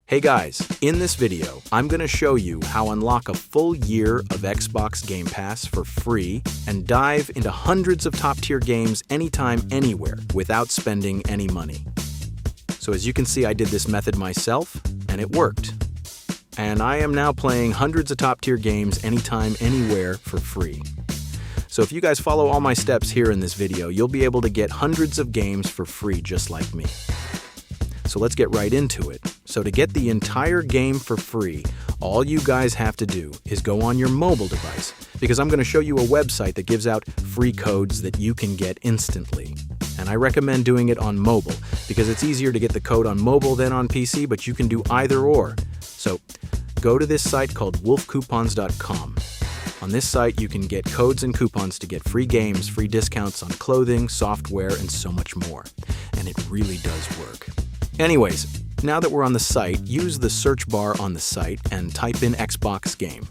Hey guys, in this video, I'm going to show you how unlock a full year of Xbox Game Pass for free and dive into hundreds of top-tier games anytime, anywhere, without spending any money. So as you can see, I did this method myself, and it worked. And I am now playing hundreds of top-tier games anytime, anywhere for free. So if you guys follow all my steps here in this video, you'll be able to get hundreds of games for free just like me. So let's get right into it. So to get the entire game for free, all you guys have to do is go on your mobile device, because I'm going to show you a website that gives out free codes that you can get instantly. And I recommend doing it on mobile, because it's easier to get the code on mobile than on PC, but you can do either or. So go to this site called wolfcoupons.com. On this site, you can get codes and coupons to get free games, free discounts on clothing, software, and so much more. And it really does work. Anyways, now that we're on the site, use the search bar on the site and type in Xbox game.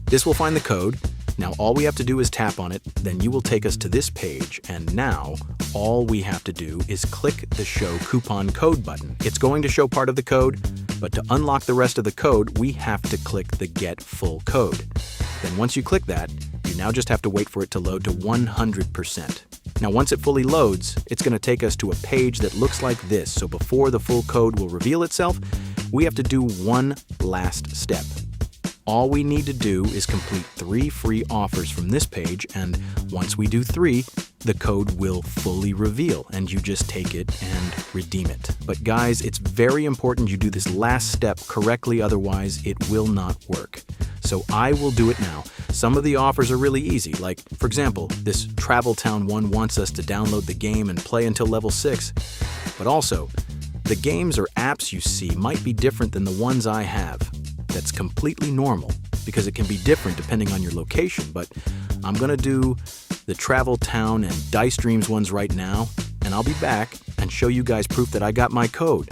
This will find the code. Now all we have to do is tap on it, then you will take us to this page, and now all we have to do is click the Show Coupon Code button. It's going to show part of the code, but to unlock the rest of the code, we have to click the Get Full Code. Then once you click that, you now just have to wait for it to load to 100%. Now once it fully loads, it's going to take us to a page that looks like this. So before the full code will reveal itself, we have to do one last step. All we need to do is complete 3 free offers from this page, and once we do 3, the code will fully reveal, and you just take it and redeem it. But guys, it's very important you do this last step correctly, otherwise it will not work. So I will do it now. Some of the offers are really easy, like, for example, this Travel Town one wants us to download the game and play until level 6. But also, the games or apps you see might be different than the ones I have. That's completely normal, because it can be different depending on your location, but I'm going to do the Travel Town and Dice Dreams ones right now, and I'll be back and show you guys proof that I got my code.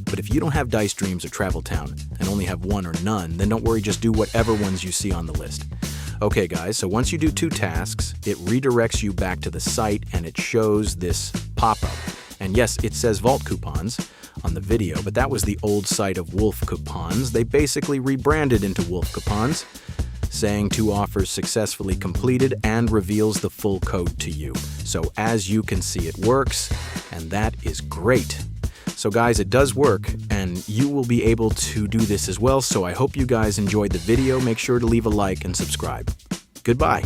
But if you don't have Dice Dreams or Travel Town and only have one or none, then don't worry, just do whatever ones you see on the list. Okay guys, so once you do 2 tasks, it redirects you back to the site and it shows this pop-up. And yes, it says Vault Coupons on the video, but that was the old site of Wolf Coupons. They basically rebranded into Wolf Coupons, saying 2 offers successfully completed and reveals the full code to you. So as you can see, it works, and that is great. So guys, it does work, and you will be able to do this as well, so I hope you guys enjoyed the video. Make sure to leave a like and subscribe. Goodbye.